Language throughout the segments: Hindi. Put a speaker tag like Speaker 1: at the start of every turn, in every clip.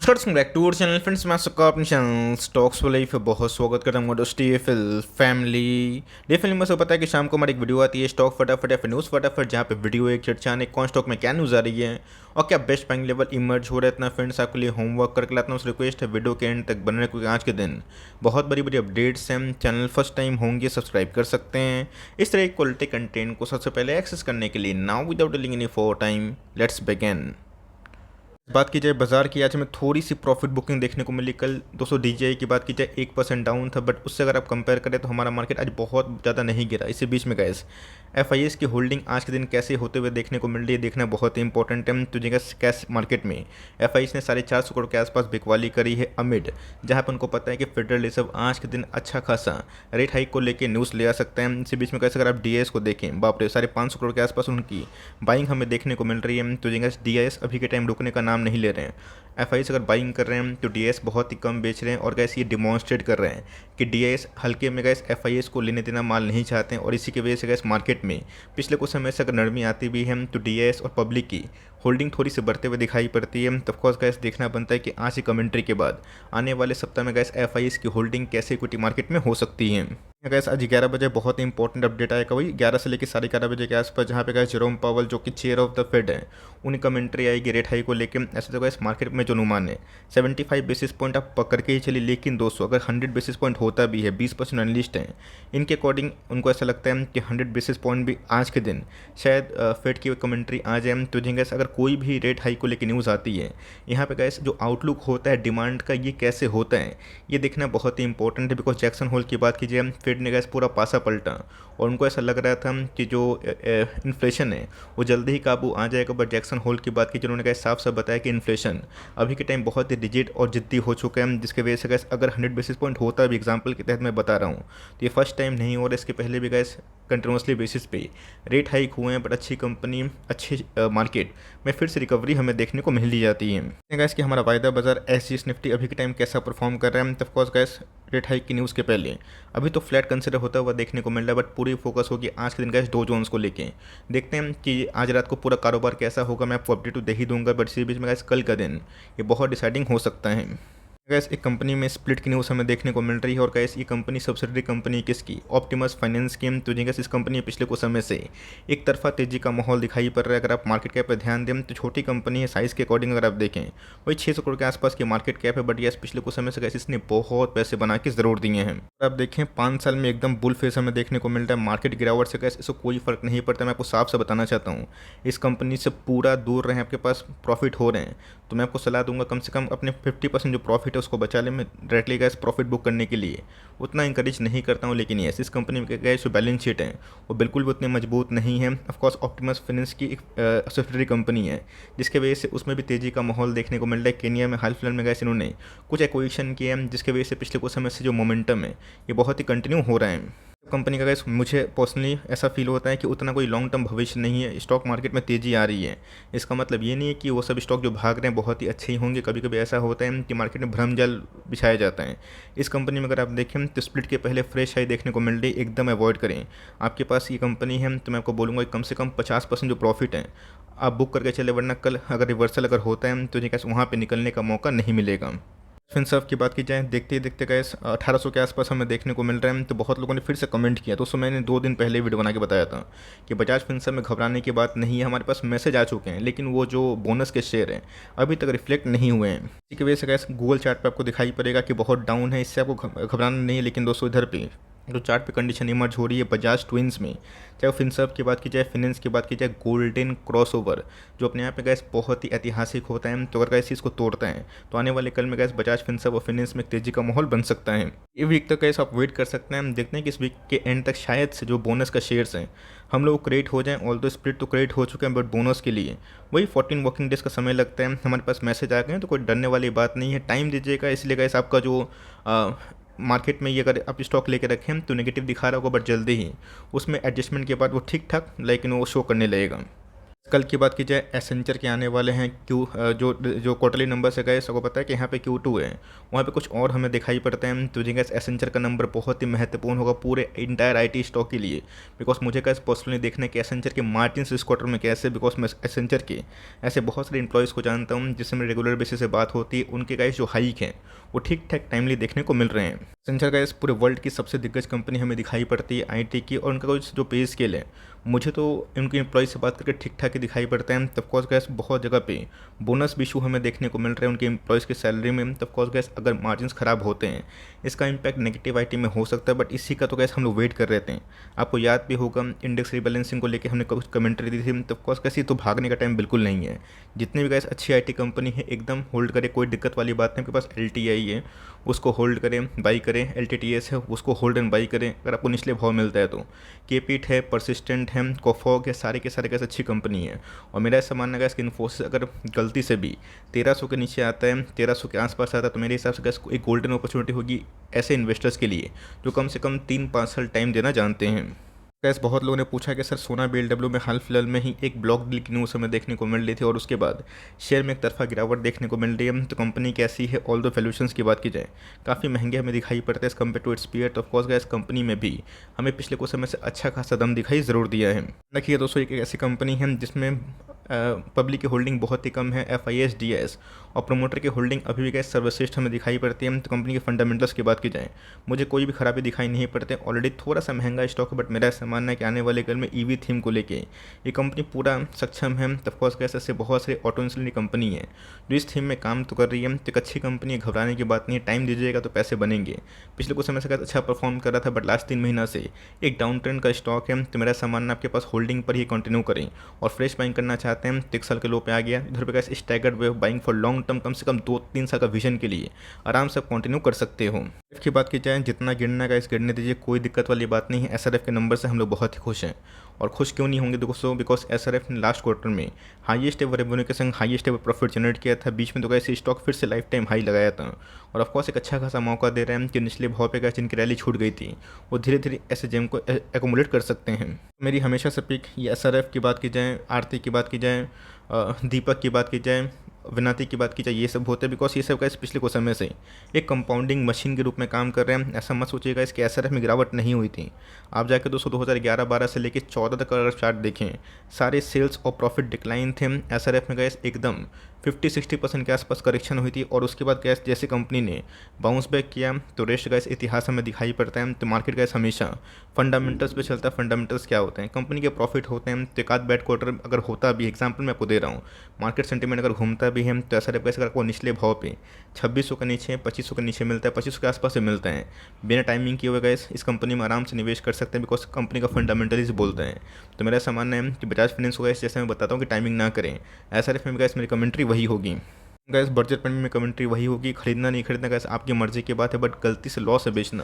Speaker 1: नमस्कार बैक टू चैनल फ्रेंड्स। मैं सबका अपने चैनल स्टॉक्स वाले पे बहुत स्वागत करता हूँ दोस्त टीएफएल फैमिली। टीएफएल में सबको पता है कि शाम को हमारी एक वीडियो आती है स्टॉक फटाफट या फिर न्यूज़ फटाफट, जहाँ पे वीडियो एक चर्चा ने कौन स्टॉक में क्या न्यूज़ आ रही है और क्या बेस्ट बाइंग लेवल इमर्ज हो रहा है। इतना फ्रेंड्स आपके लिए होमवर्क करके लाता हूँ। रिक्वेस्ट है वीडियो के एंड तक बने, क्योंकि आज के दिन बहुत बड़ी बड़ी अपडेट्स हैं। चैनल फर्स्ट टाइम होंगे सब्सक्राइब कर सकते हैं इस तरह क्वालिटी कंटेंट को सबसे पहले एक्सेस करने के लिए। Now without delaying any for time let's begin. बात की जाए बाजार की, आज हमें थोड़ी सी प्रॉफिट बुकिंग देखने को मिली। कल दोस्तों DJI की बात की जाए 1% डाउन था, बट उससे अगर आप कंपेयर करें तो हमारा मार्केट आज बहुत ज़्यादा नहीं गिरा। इसी बीच में गैस FIS की होल्डिंग आज के दिन कैसे होते हुए देखने को मिल रही है, देखना बहुत ही इंपॉर्टेंट है। तो जगह कैश मार्केट में FIS ने 450 करोड़ के आसपास बिकवाली करी है अमिड, जहाँ पर उनको पता है कि फेडरल रिजर्व आज के दिन अच्छा खासा रेट हाइक को लेकर न्यूज़ ले आ सकता है। इसी बीच में कैसे अगर आप DIS को देखें, बाप रे 550 करोड़ के आसपास उनकी बाइंग हमें देखने को मिल रही है। तो जगह DIS अभी के टाइम रुकने का नाम नहीं ले रहे हैं। FIS अगर बाइंग कर रहे हैं तो DIS बहुत ही कम बेच रहे हैं, और गैस ये डिमॉन्स्ट्रेट कर रहे हैं कि DIS हल्के में गैस FIS को लेने देना माल नहीं चाहते हैं। और इसी की वजह से गैस मार्केट में पिछले कुछ समय से अगर नरमी आती भी है तो DIS और पब्लिक की होल्डिंग थोड़ी सी बढ़ते हुए दिखाई पड़ती है। तो ऑफकोर्स गैस देखना बनता है कि आज की कमेंट्री के बाद आने वाले सप्ताह में गैस FIS की होल्डिंग कैसे इक्विटी मार्केट में हो सकती है। गैस आज 11 बजे बहुत ही इंपॉर्टेंट अपडेट आएगा, वही 11 से लेकर 11:30 बजे के आसपास, जहाँ पे गैस जेरोम पावल जो कि चेयर ऑफ द फेड है, उनकी कमेंट्री आएगी रेट हाई को लेकर। ऐसे तो गैस मार्केट में जो अनुमान है 75 बेसिस पॉइंट आप पकड़ के ही चलिए, लेकिन दोस्तों अगर 100 बेसिस पॉइंट होता भी है, 20% एनालिस्ट हैं इनके अकॉर्डिंग, उनको ऐसा लगता है कि 100 बेसिस पॉइंट भी आज के दिन शायद फेड की कमेंट्री आ जाए। तो जी गैस अगर कोई भी रेट हाई को लेकर न्यूज़ आती है, यहाँ पे गैस जो आउटलुक होता है डिमांड का, ये कैसे होता है ये देखना बहुत ही इंपॉर्टेंट है। बिकॉज जैक्सन होल की बात कीजिए, फेड ने गैस पूरा पासा पलटा और उनको ऐसा लग रहा था कि जो इन्फ्लेशन है वो जल्दी ही काबू आ जाएगा। बट जैक्सन होल की बात की जिन्होंने गैस साफ साफ बताया कि इन्फ्लेशन अभी के टाइम बहुत ही रिजिड और जिद्दी हो चुका है, जिसकी वजह से गैस अगर 100 बेसिस पॉइंट होता है, भी एग्जाम्पल के तहत मैं बता रहा हूँ, तो ये फर्स्ट टाइम नहीं हो रहा। इसके पहले भी गैस कंटिन्यूसली बेसिस पे रेट हाइक हुए हैं, बट अच्छी कंपनी अच्छी मार्केट में फिर से रिकवरी हमें देखने को मिल ली जाती है। गैस कि हमारा वायदा बाजार SGX निफ्टी अभी के टाइम कैसा परफॉर्म कर रहा है। तो ऑफकोर्स गैस रेट हाइक की न्यूज़ के पहले अभी तो फ्लैट कंसिडर होता हुआ देखने को मिल रहा है, बट पूरी फोकस होगी आज के दिन गैस डो जोन्स को लेके। देखते हैं कि आज रात को पूरा कारोबार कैसा होगा, मैं आपको अपडेट तो दे ही दूंगा, बट इसी बीच में गैस कल का दिन ये बहुत डिसाइडिंग हो सकता है। गैस एक कंपनी में स्प्लिट की न्यूज़ हमें देखने को मिल रही है, और गैस ये कंपनी सब्सिडरी कंपनी किसकी, ऑप्टिमस फाइनेंस की। तो गैस इस कंपनी में पिछले कुछ समय से एक तरफा तेजी का माहौल दिखाई पड़ रहा है। अगर आप मार्केट कैप पर ध्यान दें तो छोटी कंपनी है, साइज़ के अकॉर्डिंग अगर आप देखें वही 600 करोड़ के आसपास की मार्केट कैप है, बट यस पिछले कुछ समय से गैस इसने बहुत पैसे बना के ज़रूर दिए हैं। आप देखें 5 साल में एकदम बुल फेस हमें देखने को मिल रहा है। मार्केट गिरावट से गैस इसको कोई फर्क नहीं पड़ता। मैं आपको साफ से बताना चाहता हूँ, इस कंपनी से पूरा दूर रहें, आपके पास प्रॉफिट हो रहे हैं तो मैं आपको सलाह दूंगा कम से कम अपने 50% जो प्रॉफिट है उसको बचा ले। मैं डायरेक्टली गैस प्रॉफिट बुक करने के लिए उतना इंकरेज नहीं करता हूँ, लेकिन यस इस कंपनी में गैस जो बैलेंस शीट है वो बिल्कुल भी उतने मजबूत नहीं है। ऑफकोर्स ऑप्टिमस फाइनेंस की एक सब्सिडरी कंपनी है, जिसके वजह से उसमें भी तेज़ी का माहौल देखने को मिल रहा है। केनिया में हाल फिलहाल में गैस इन्होंने कुछ एक्विजिशन किए हैं, जिसकी वजह से पिछले कुछ समय से जो मोमेंटम है ये बहुत ही कंटिन्यू हो रहा है। कंपनी का गैस मुझे पर्सनली ऐसा फील होता है कि उतना कोई लॉन्ग टर्म भविष्य नहीं है। स्टॉक मार्केट में तेज़ी आ रही है, इसका मतलब ये नहीं है कि वो सब स्टॉक जो भाग रहे हैं बहुत ही अच्छे ही होंगे। कभी कभी ऐसा होता है कि मार्केट में भ्रम जाल बिछाया जाता है। इस कंपनी में अगर आप देखें तो स्प्लिट के पहले फ्रेश हाई देखने को मिल रही, एकदम अवॉइड करें। आपके पास ये कंपनी है तो मैं आपको बोलूँगा कम से कम 50% जो प्रॉफिट है आप बुक करके चले, वरना कल अगर रिवर्सल अगर होता है तो ये कैसे वहाँ पर निकलने का मौका नहीं मिलेगा। फिनसर्व की बात की जाए, देखते ही देखते गैस 1800 के आसपास हमें देखने को मिल रहा है। तो बहुत लोगों ने फिर से कमेंट किया, दोस्तों मैंने 2 दिन पहले वीडियो बना के बताया था कि बजाज फिनसर्व में घबराने की बात नहीं है। हमारे पास मैसेज आ चुके हैं, लेकिन वो जो बोनस के शेयर हैं अभी तक रिफ्लेक्ट नहीं हुए हैं। इसी की वजह से गैस गूगल चार्ट पर आपको दिखाई पड़ेगा कि बहुत डाउन है, इससे आपको घबराना नहीं है। लेकिन दोस्तों इधर पे जो चार्ट पे कंडीशन इमर्ज हो रही है बजाज ट्विंस में, चाहे वो फिनसर्व की बात की जाए, फिनेंस की बात की जाए, गोल्डन क्रॉसओवर जो अपने यहाँ पे गैस बहुत ही ऐतिहासिक होता है। तो अगर गैस इसको तोड़ता है तो आने वाले कल में गैस बजाज फिनसर्व और फिनेंस में तेजी का माहौल बन सकता है। ये वीक तक गैस आप वेट कर सकते हैं। हम देखते हैं कि इस वीक के एंड तक शायद से जो बोनस का शेयर्स हैं हम लोग क्रेडिट हो जाएं। ऑल दो स्प्लिट तो क्रेडिट हो चुके हैं, बट बोनस के लिए वही 14 वर्किंग डेज का समय लगता है। हमारे पास मैसेज आ गए हैं तो कोई डरने वाली बात नहीं है, टाइम दीजिएगा। इसलिए गैस आपका जो मार्केट में ये अगर आप स्टॉक लेके रखें तो नेगेटिव दिखा रहा होगा, बट जल्दी ही उसमें एडजस्टमेंट के बाद वो ठीक ठाक लेकिन वो शो करने लगेगा। कल की बात की जाए एसेंचर के आने वाले हैं जो जो क्वार्टरली नंबर से गए सबको पता है कि यहाँ पे Q2 है, वहाँ पे कुछ और हमें दिखाई पड़ते हैं। तो जी गैस एसेंचर का नंबर बहुत ही महत्वपूर्ण होगा पूरे इंटायर आईटी स्टॉक के लिए, बिकॉज मुझे गैस पर्सनली देखना है कि एसेंचर के मार्जिन इस क्वार्टर में कैसे, बिकॉज मैं एसेंचर के ऐसे बहुत सारे इंप्लॉयज़ को जानता हूँ जिससे मेरी रेगुलर बेसिस से बात होती है, उनके गैस जो हाइक हैं वो ठीक ठाक टाइमली देखने को मिल रहे हैं। एसेंचर गैस पूरे वर्ल्ड की सबसे दिग्गज कंपनी हमें दिखाई पड़ती है आईटी की, और उनका कुछ जो पे स्केल है मुझे तो उनके एम्प्लॉय से बात करके ठीक ठाक ही दिखाई पड़ता है। तब कॉज गैस बहुत जगह पे बोनस भी इशू हमें देखने को मिल रहे हैं उनके एम्प्लॉयज़ की सैलरी में। तब कॉज गैस अगर मार्जिन ख़राब होते हैं इसका इम्पैक्ट नेगेटिव आईटी में हो सकता है, बट इसी का तो गैस हम लोग वेट कर रहे थे। आपको याद भी होगा इंडेक्स रिबैलेंसिंग को लेकर हमने कुछ कमेंट्री दी थी। तब कॉज कैसी तो भागने का टाइम बिल्कुल नहीं है। जितनी भी गैस अच्छी आईटी कंपनी है एकदम होल्ड करे, कोई दिक्कत वाली बात नहीं। आपके पास LTI है उसको होल्ड करें बाई करें, LTTS है उसको होल्ड एंड बाई करें अगर आपको निचले भाव मिलता है तो। केपीट है, परसिस्टेंट है, कोफॉग है, सारे के सारे कैसे अच्छी कंपनी है। और मेरा ऐसा मानना है कि इन्फोसिस अगर गलती से भी 1300 के नीचे आता है, 1300 के आसपास आता है, तो मेरे हिसाब से गैस एक गोल्डन अपॉर्चुनिटी होगी ऐसे इन्वेस्टर्स के लिए जो कम से कम 3-5 साल टाइम देना जानते हैं। गैस बहुत लोगों ने पूछा कि सर सोना BLW में हाल फिलहाल में ही एक ब्लॉक डील की न्यूज़ हमें देखने को मिल रही थी और उसके बाद शेयर में एक तरफा गिरावट देखने को मिल रही है। तो कंपनी कैसी है, ऑल दो वैल्यूएशंस की बात की जाए काफ़ी महंगे हमें दिखाई पड़ते हैं as compare to its peer. तो ऑफकोर्स गैस कंपनी में भी हमें पिछले कुछ समय से अच्छा खासा दम दिखाई ज़रूर दिया है। देखिए दोस्तों एक ऐसी कंपनी है जिसमें पब्लिक की होल्डिंग बहुत ही कम है, FIS DIS, और प्रोमोटर की होल्डिंग अभी भी गैस सर्वश्रेष्ठ हमें दिखाई पड़ती है। तो कंपनी के फंडामेंटल्स की बात की जाए मुझे कोई भी खराबी दिखाई नहीं पड़ते। ऑलरेडी थोड़ा सा महंगा स्टॉक है, बट मेरा ऐसा मानना है कि आने वाले कल में EV थीम को लेके ये कंपनी पूरा सक्षम है। तो ऑफकोर्स गैस ऐसे बहुत सारी ऑटो इंडस्ट्री कंपनी है जो इस थीम में काम तो कर रही है। तो एक अच्छी कंपनी है, घबराने की बात नहीं है, टाइम दीजिएगा तो पैसे बनेंगे। पिछले कुछ समय से गैस अच्छा परफॉर्म कर रहा था, बट लास्ट 3 महीना से एक डाउन ट्रेंड का स्टॉक है। तो मेरा ऐसा मानना आपके पास होल्डिंग पर ही कंटिन्यू करें, और फ्रेश बाइंग करना चाहते हैं तो 1 साल के लो पे आ गया इधर पे gas staggered way of buying for long term, कम से कम 2-3 साल का विजन के लिए आराम से कंटिन्यू कर सकते हो। SRF की बात की जाए जितना गिरना का इस गिरने दीजिए, कोई दिक्कत वाली बात नहीं है। SRF के नंबर से हम लोग बहुत ही खुश हैं, और खुश क्यों नहीं होंगे दोस्तों, बिकॉज SRF ने लास्ट क्वार्टर में हाईएस्ट एवर रेवेन्यू के संग हाईएस्ट एवर प्रॉफिट जनरेट किया था। बीच में तो गैस स्टॉक फिर से लाइफ टाइम हाई लगाया था, और ऑफकोर्स एक अच्छा खासा मौका दे रहे हैं कि निचले भाव पे गैस जिनकी रैली छूट गई थी वो धीरे धीरे ऐसे जेम को एकोमोडेट कर सकते हैं। मेरी हमेशा से पिक ये SRF की बात की जाए, आरती की बात की जाए, दीपक की बात की जाए, विनाती की बात की जाए, ये सब होते हैं बिकॉज ये सब गैस पिछले कुछ समय से एक कंपाउंडिंग मशीन के रूप में काम कर रहे हैं। ऐसा मत सोचिएगा इसके SRF में गिरावट नहीं हुई थी। आप जाकर दोस्तों 2011-12 से लेकर 14 तक अगर चार्ट देखें, सारे सेल्स और प्रॉफिट डिक्लाइन थे। SRF में गैस एकदम 50-60% के आसपास करेक्शन हुई थी, और उसके बाद गैस जैसे कंपनी ने बाउंस बैक किया तो रेस्ट गैस इतिहास हमें दिखाई पड़ता है। तो मार्केट गैस हमेशा फंडामेंटल्स पे चलता है। फंडामेंटल्स क्या होते हैं, कंपनी के प्रॉफिट होते हैं। तो एक आध बैड क्वार्टर अगर होता भी, एग्जाम्पल मैं आपको दे रहा हूँ, मार्केट सेंटीमेंट अगर घूमता भी है तो SRF गैस अगर आपको निचले भाव पे 2600 के नीचे 2500 के नीचे मिलता है, 2500 के आसपास से मिलता है, बिना टाइमिंग किए हुए गैस इस कंपनी में आराम से निवेश कर सकते हैं, बिकॉज कंपनी का फंडामेंटल्स बोलते हैं। तो मेरा ऐसा मानना है कि बजाज फाइनेंस को गैस जैसे मैं बताता हूँ कि टाइमिंग ना करें, SRF में गैस मेरी कमेंट्री वही होगी। गैस बजट फंड में कमेंट्री वही होगी, खरीदना नहीं खरीदना गैस आपकी मर्जी की बात है, बट गलती से लॉस से बेचना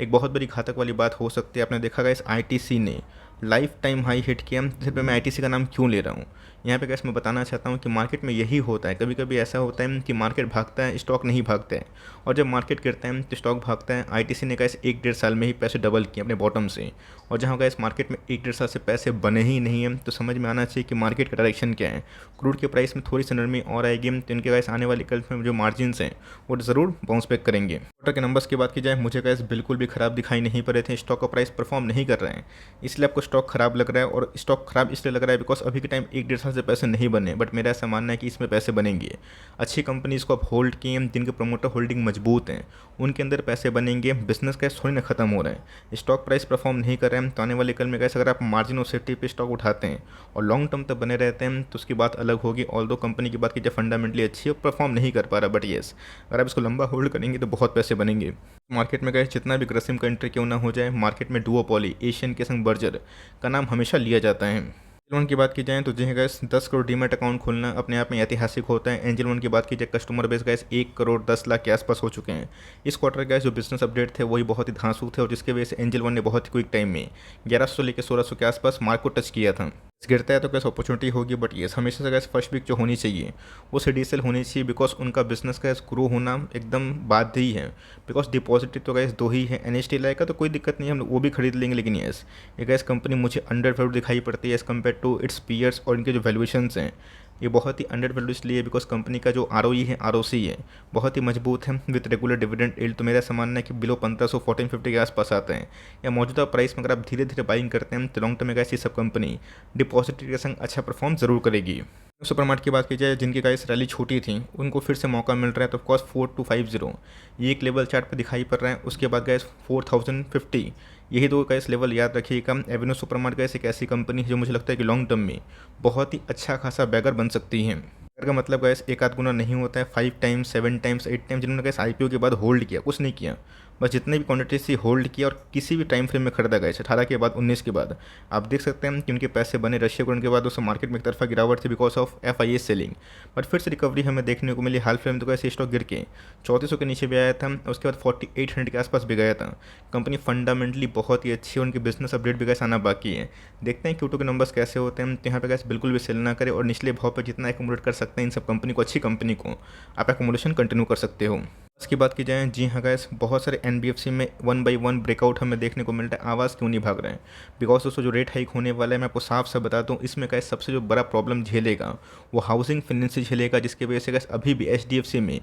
Speaker 1: एक बहुत बड़ी घातक वाली बात हो सकती है। आपने देखा गैस ITC ने लाइफ टाइम हाई हिट किया। सिर्फ मैं ITC का नाम क्यों ले रहा हूँ यहाँ पे गैस मैं बताना चाहता हूँ कि मार्केट में यही होता है, कभी कभी ऐसा होता है कि मार्केट भागता है स्टॉक नहीं भागता है, और जब मार्केट गिरता है तो स्टॉक भागता है। ITC ने गैस 1-1.5 साल में ही पैसे डबल किए अपने बॉटम से, और जहाँ गैस मार्केट में 1-1.5 साल से पैसे बने ही नहीं हैं, तो समझ में आना चाहिए कि मार्केट का डायरेक्शन क्या है। क्रूड के प्राइस में थोड़ी सी नरमी और आएगी तो इनके गैस आने वाली कल में जो मार्जिन हैं वो ज़रूर बाउंस बैक करेंगे। क्वार्टर के नंबर्स की बात की जाए मुझे गैस बिल्कुल भी खराब दिखाई नहीं पड़े थे। स्टॉक का प्राइस परफॉर्म नहीं कर रहे हैं, इसलिए आपको स्टॉक खराब लग रहा है, और स्टॉक खराब इसलिए लग रहा है बिकॉज अभी के टाइम 1-1.5 साल से पैसे नहीं बने, बट मेरा ऐसा मानना है कि इसमें पैसे बनेंगे। अच्छी कंपनीज को आप होल्ड किए, जिनके प्रमोटर होल्डिंग मजबूत हैं उनके अंदर पैसे बनेंगे। बिजनेस कैसे थोड़ी ना खत्म हो रहा है, स्टॉक प्राइस परफॉर्म नहीं कर रहे हैं तो आने वाले कल में कैसे अगर आप मार्जिन और सेफ्टी पे स्टॉक उठाते हैं और लॉन्ग टर्म तक बने रहते हैं तो उसकी बात अलग होगी। ऑल दो कंपनी की बात की जब फंडामेंटली अच्छी है, परफॉर्म नहीं कर पा रहा, बट येस अगर आप इसको लंबा होल्ड करेंगे तो बहुत पैसे बनेंगे। मार्केट में गए जितना भी ग्रेसिव कंट्री क्यों ना हो जाए, मार्केट में डुओपोली एशियन के संग बर्जर का नाम हमेशा लिया जाता है। एंजल वन की बात की जाए तो जी गैस 10 करोड़ डीमेट अकाउंट खोलना अपने आप में ऐतिहासिक होता है। एंजल वन की बात की जाए customer base gas 1 crore 10 lakh के आसपास हो चुके हैं। इस क्वार्टर गैस जो बिजनेस अपडेट थे वही बहुत ही धांसू थे, और जिसके वजह से एंजल वन ने बहुत ही क्विक टाइम में 1100 लेकर 1600 के आसपास मार्क को टच किया था। गिरता है तो कैसे अपॉर्चुनिटी होगी, बट ये हमेशा से कैसे फर्स्ट पिक जो होनी चाहिए वो सीडीएसएल होनी चाहिए, बिकॉज उनका बिजनेस का ग्रो होना एकदम बाध्य ही है। बिकॉज डिपॉजिट तो गैस दो ही है, एनएसटीएल का तो कोई दिक्कत नहीं है, हम वो भी खरीद लेंगे, लेकिन यस ये गैस कंपनी मुझे अंडर वैल्यू दिखाई पड़ती है as compare to its peers, और इनके जो वैल्यूएशंस हैं ये बहुत ही अंडर वैल्यू इसलिए बिकॉज कंपनी का जो आरओई है, आरओसी है, बहुत ही मजबूत है विद रेगुलर डिविडेंड यील्ड। तो मेरा मानना है कि बिलो 1500 1450 के आसपास आते हैं, या मौजूदा प्राइस में अगर आप धीरे धीरे बाइंग करते हैं तो लॉन्ग टर्म में ऐसी सब कंपनी डिपॉजिट के संग अच्छा परफॉर्म जरूर करेगी। सुपरमार्ट की बात की जाए जिनकी गाइस रैली छोटी थी, उनको फिर से मौका मिल रहा है, तो ऑफकोर्स 4250 ये एक लेवल चार्ट पे दिखाई पड़ रहा है। उसके बाद गैस 4050, यही दो गैस लेवल याद रखिएगा। एवेन्यू सुपरमार्ट गैस एक ऐसी कंपनी है जो मुझे लगता है कि लॉन्ग टर्म में बहुत ही अच्छा खासा बैगर बन सकती है। बैगर का मतलब गैस एक आध गुना नहीं होता है, 5 टाइम्स 7 टाइम्स 8 टाइम्स, जिन्होंने गैस आईपीओ के बाद होल्ड किया, कुछ नहीं किया, बस जितने भी क्वांटिटी थी होल्ड किया, और किसी भी टाइम फ्रेम में खरीदा गया 18 के बाद 19 के बाद आप देख सकते हैं कि उनके पैसे बने। रशिया को उनके बाद दोस्तों मार्केट में एक तरफा गिरावट थी because of FIA selling, but फिर से रिकवरी हमें देखने को मिली। हाल फिलहाल में तो कैसे स्टॉक गिर के 3400 के नीचे भी आया था, उसके बाद 4800 के आसपास भी गया था। कंपनी फंडामेंटली बहुत ही अच्छी है, उनकी बिजनेस अपडेट भी कैसे आना बाकी है, देखते हैं क्यूटो के नंबर्स कैसे होते हैं। तो यहाँ पे कैसे बिल्कुल भी सेल ना करें, और निचले भाव पर जितना एकोमोडेट कर सकते हैं इन सब कंपनी को, अच्छी कंपनी को आप एकोमोडेशन कंटिन्यू कर सकते हो। इसकी बात की जाए, जी हाँ गैस बहुत सारे एनबीएफसी में 1 बाई 1 ब्रेकआउट हमें देखने को मिल रहा है। आवाज़ क्यों नहीं भाग रहे हैं, बिकॉज दोस्तों जो रेट हाइक होने वाला है मैं आपको साफ साफ बता दूँ, इसमें गैस सबसे जो बड़ा प्रॉब्लम झेलेगा वो हाउसिंग फाइनेंस झेलेगा, जिसकी वजह से गैस अभी भी एचडीएफसी में,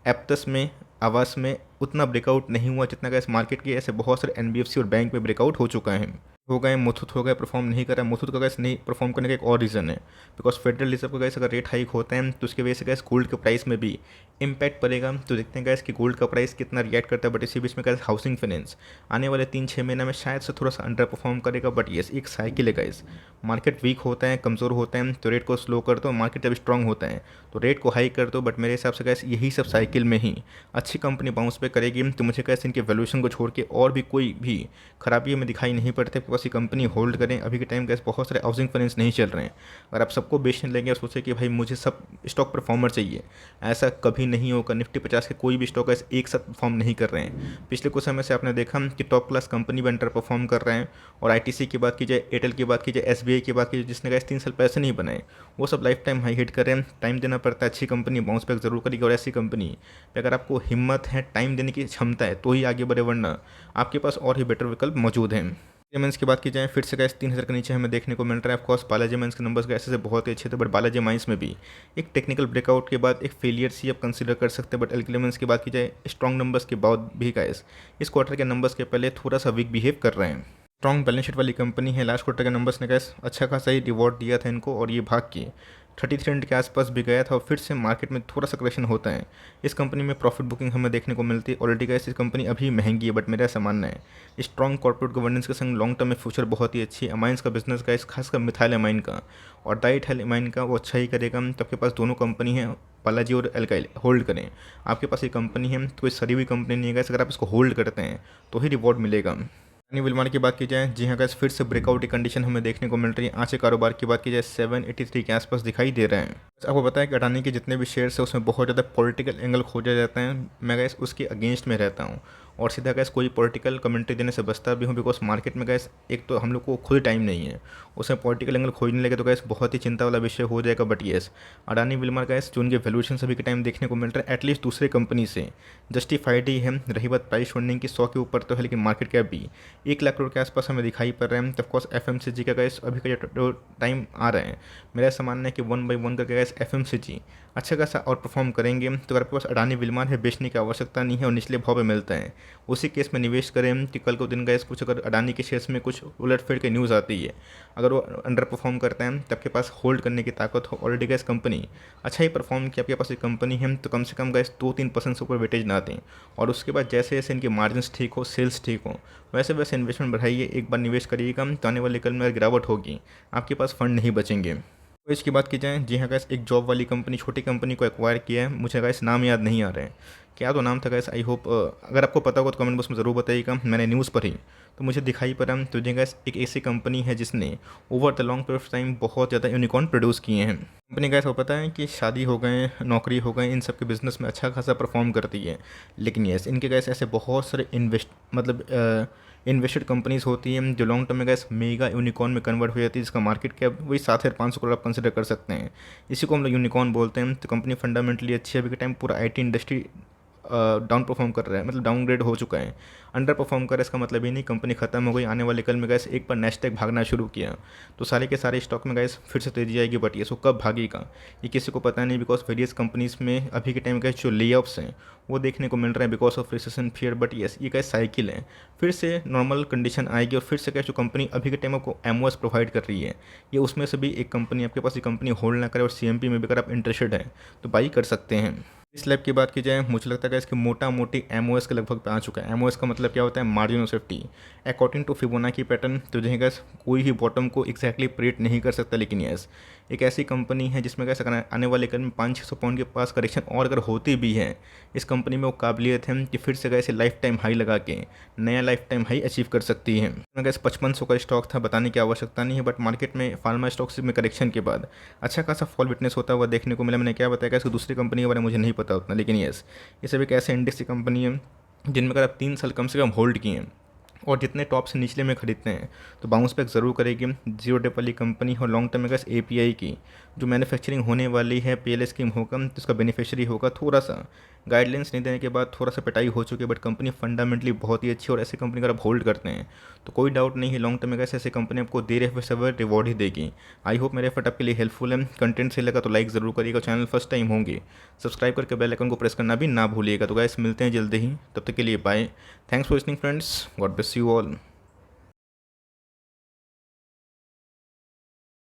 Speaker 1: एप्टस में, आवास में उतना ब्रेकआउट नहीं हुआ जितना गैस मार्केट के ऐसे बहुत सारे एनबीएफसी और बैंक में ब्रेकआउट हो चुका है। हो गए मुथूट हो गए, परफॉर्म नहीं कर रहा है। मुथूट का गैस नहीं परफॉर्म करने का एक और रीज़न है, बिकॉज फेडरल रिजर्व का गैस अगर रेट हाइक होता है तो उसकी वजह से गैस गोल्ड के प्राइस में भी इम्पैक्ट पड़ेगा। तो देखते हैं गैस कि गोल्ड का प्राइस कितना रिएक्ट करता है। बट इसी बीच में गैस हाउसिंग फाइनेंस आने वाले 3-6 महीने में शायद से थोड़ा सा अंडर परफॉर्म करेगा, बट येस एक साइकिल है गैस, मार्केट वीक होता है, कमज़ोर होता है तो रेट को स्लो कर दो, मार्केट जब स्ट्रॉन्ग होता है तो रेट को हाई कर दो। बट मेरे हिसाब से गैस यही सब साइकिल में ही अच्छी कंपनी बाउंस पे करेगी। तो मुझे गैस इनके वैल्यूएशन को छोड़ के और भी कोई भी खराबी हमें दिखाई नहीं पड़ती, बिकॉज ये कंपनी होल्ड करें। अभी के टाइम गैस बहुत सारे हाउसिंग फाइनेंस नहीं चल रहे हैं, अगर आप सबको बेचने लगे और सोचे कि भाई मुझे सब स्टॉक परफॉर्मर चाहिए, ऐसा कभी नहीं होगा। निफ्टी 50 के कोई भी स्टॉक ऐसे एक साथ परफॉर्म नहीं कर रहे हैं। पिछले कुछ समय से आपने देखा कि टॉप क्लास कंपनी भी अंडर परफॉर्म कर रहे हैं। और आईटीसी की बात की जाए, एयरटेल की बात की जाए, एसबीआई की बात की जाए, जिसने गैस 3 साल पैसे नहीं बनाए, वो सब लाइफ टाइम हाई हिट करें। टाइम देना पड़ता है, अच्छी कंपनी बाउंस बैक जरूर करेगी। और ऐसी कंपनी पे अगर आपको हिम्मत है, टाइम देने की क्षमता है, तो ही आगे बढ़े, वरना आपके पास और ही बेटर विकल्प मौजूद हैं। जेमेंस की बात की जाए, फिर से गैस 3000 के नीचे हमें देखने को मिल रहा है। ऑफकोर्स बालाजी माइंस के नंबर्स ऐसे से बहुत ही अच्छे थे, बट बालाजी माइंस में भी एक टेक्निकल ब्रेकआउट के बाद एक फेलियर सी आप कंसीडर कर सकते हैं। बट एल्केलेमेंस की बात की जाए, स्ट्रॉन्ग नंबर्स के बाद भी गैस इस क्वार्टर के नंबर्स के पहले थोड़ा सा वीक बिहेव कर रहे हैं। स्ट्रॉन्ग बैलेंस शीट वाली कंपनी है, लास्ट क्वार्टर के नंबर्स ने गैस अच्छा खासा ही रिवॉर्ड दिया था इनको, और ये भाग के 33 के आसपास भी गया था, और फिर से मार्केट में थोड़ा सा करेक्शन होता है। इस कंपनी में प्रॉफिट बुकिंग हमें देखने को मिलती है। ऑलरेडी गैस इस कंपनी अभी महंगी है, बट मेरा ऐसा मानना है स्ट्रॉन्ग कॉर्पोरेट गवर्नेंस के संग लॉन्ग टर्म में फ्यूचर बहुत ही अच्छी है। अमाइंस का बिजनेस का, खासकर मिथाइल अमाइन का और डाइथाइल अमाइन का, वो अच्छा ही करेगा। तो आपके पास दोनों कंपनी है, बालाजी और एल्काइल होल्ड करें। आपके पास ये कंपनी है, कोई सड़ी हुई कंपनी नहीं है गैस, अगर आप इसको होल्ड करते हैं तो ही रिवॉर्ड मिलेगा। अडानी विल्मार की बात की जाए, जी हाँ गैस फिर से ब्रेकआउट की कंडीशन हमें देखने को मिल रही है। आज के कारोबार की बात की जाए 783 के आसपास दिखाई दे रहे हैं। आपको पता है कि अडानी के जितने भी शेयर्स है उसमें बहुत ज़्यादा पॉलिटिकल एंगल खोजा जाता है। मैं गैस उसके अगेंस्ट में रहता हूँ, और सीधा गैस कोई पॉलिटिकल कमेंट्री देने से बचता भी हूँ, बिकॉज मार्केट में गैस एक तो हम लोग को खुद टाइम नहीं है, उसमें पॉलिटिकल एंगल खोजने लगे तो गैस बहुत ही चिंता वाला विषय हो जाएगा। But yes Adani Wilmar gas जो उनके वैल्यूएशन सभी के टाइम देखने को मिल रहा है, एटलीस्ट दूसरे कंपनी से जस्टिफाइड ही है। रही बात प्राइस होल्डिंग की 100 के ऊपर तो है, लेकिन मार्केट कैप भी 1 लाख करोड़ के आसपास हमें दिखाई पड़ रहा है। तो ऑफकोर्स एफएमसीजी का गैस अभी का जो टाइम आ रहा है, मेरा ऐसा मानना है कि 1 बाई 1 करके गैस एफएमसीजी अच्छा खासा और परफॉर्म करेंगे। तो अगर आपके पास अडानी विल्मार है, बेचने की आवश्यकता नहीं है और निचले भाव में मिलता है, उसी केस में निवेश करें कि कल को दिन गैस कुछ अगर अडानी के शेयर्स में कुछ उलटफेर की न्यूज़ आती है, अगर वो अंडर परफॉर्म करते हैं तो आपके पास होल्ड करने की ताकत हो। ऑलरेडी गैस कंपनी अच्छा ही परफॉर्म किया, आपके पास एक कंपनी है तो कम से कम गैस 2-3% से ऊपर वेटेज ना दें, और उसके बाद जैसे जैसे इनके मार्जिन्स ठीक हो, सेल्स ठीक हो, वैसे वैसे इन्वेस्टमेंट बढ़ाइए। एक बार निवेश करिएगा तो आने वाले कल में गिरावट होगी, आपके पास फंड नहीं बचेंगे। तो इसकी बात की जाए, जी हाँ गैस एक जॉब वाली कंपनी, छोटी कंपनी को एक्वायर किया है। मुझे गैस नाम याद नहीं आ रहे हैं, क्या तो नाम था गैस। आई होप अगर आपको पता होगा तो कमेंट बॉक्स में ज़रूर बताइएगा। मैंने न्यूज़ पर ही तो मुझे दिखाई पड़ा। तो जी गैस एक ऐसी कंपनी है जिसने over the long period of time बहुत ज़्यादा यूनिकॉर्न प्रोड्यूस किए हैं। कंपनी गैस को पता है कि शादी हो गए, नौकरी हो गए, इन सब के बिज़नेस में अच्छा खासा परफॉर्म करती है। लेकिन यस इनके गैस ऐसे बहुत सारे इन्वेस्टेड कंपनीज होती हैं जो लॉन्ग टर्म में गैस मेगा यूनिकॉर्न में कन्वर्ट हो जाती है, जिसका मार्केट कैप वही 7,500 करोड़ आप कंसिडर कर सकते हैं। इसी को हम लोग यूनिकॉर्न बोलते हैं। तो कंपनी फंडामेंटली अच्छी है। अभी के टाइम पूरा आईटी इंडस्ट्री डाउन परफॉर्म कर रहा है, मतलब डाउनग्रेड हो चुका है, अंडर परफॉर्म कर रहा है। इसका मतलब ये नहीं कंपनी खत्म हो गई, आने वाले कल में गैस एक बार नेस्टैक भागना शुरू किया तो सारे के सारे स्टॉक में गैस फिर से तेजी आएगी। बट ये सो कब भागेगा ये किसी को पता नहीं, बिकॉज वेरियस कंपनीज में अभी के टाइम गैस जो ले ऑफ्स हैं वो देखने को मिल रहे हैं because of recession fear. But yes, ये गैस साइकिल है, फिर से नॉर्मल कंडीशन आएगी और फिर से गैस जो कंपनी अभी के टाइम आपको एमओएस प्रोवाइड कर रही है, ये उसमें से भी एक कंपनी आपके पास ये कंपनी होल्ड ना करे और सीएमपी में भी अगर आप इंटरेस्टेड हैं तो बाई कर सकते हैं। इस लैब की बात की जाए, मुझे लगता है कि इसकी मोटा मोटी एमओएस के लगभग पे आ चुका है। एमओएस का मतलब क्या होता है? Margin of safety. According to Fibonacci pattern तो जो है गैस कोई भी बॉटम को एक्जैक्टली प्रेडिक्ट नहीं कर सकता, लेकिन यस एक ऐसी कंपनी है जिसमें गैस अगर आने वाले कल में 500-600 पॉइंट के पास करेक्शन और अगर होती भी है, इस कंपनी में वो काबिलियत है कि फिर से गैस लाइफ टाइम हाई लगा के नया लाइफ टाइम हाई अचीव कर सकती है। गैस 5500 का स्टॉक था, बताने की आवश्यकता नहीं है। बट मार्केट में फार्मा स्टॉक्स में करेक्शन के बाद अच्छा खासा फॉल विटनेस होता हुआ देखने को मिला। मैंने क्या बताया, इसको दूसरी कंपनी के बारे में मुझे नहीं पता उतना, लेकिन यस ये सब एक ऐसे इंडस्ट्री कंपनी है जिनमें अगर आप 3 साल कम से कम होल्ड किए हैं और जितने टॉप से निचले में खरीदते हैं तो बाउंस बैक ज़रूर करेगी। जीरो डेप वाली कंपनी और लॉन्ग टर्म में गैस एपीआई की जो मैन्युफैक्चरिंग होने वाली है पीएलए स्कीम होगा तो उसका बेनिफिशियरी होगा। थोड़ा सा गाइडलाइंस नहीं देने के बाद थोड़ा सा पिटाई हो चुकी है, बट कंपनी फंडामेंटली बहुत ही अच्छी है और ऐसी कंपनी अगर आप होल्ड करते हैं तो कोई डाउट नहीं है लॉन्ग टर्म में गैस ऐसी कंपनी आपको देर है सब रिवॉर्ड ही देगी। आई होप मेरे एफर्ट आपके लिए हेल्पफुल है। कंटेंट से लगा तो लाइक ज़रूर करिएगा, चैनल फर्स्ट टाइम होंगे सब्सक्राइब करके बेल आइकन को प्रेस करना भी ना भूलिएगा। तो गैस मिलते हैं जल्दी ही, तब तक के लिए bye. Thanks for listening friends, God bless you all.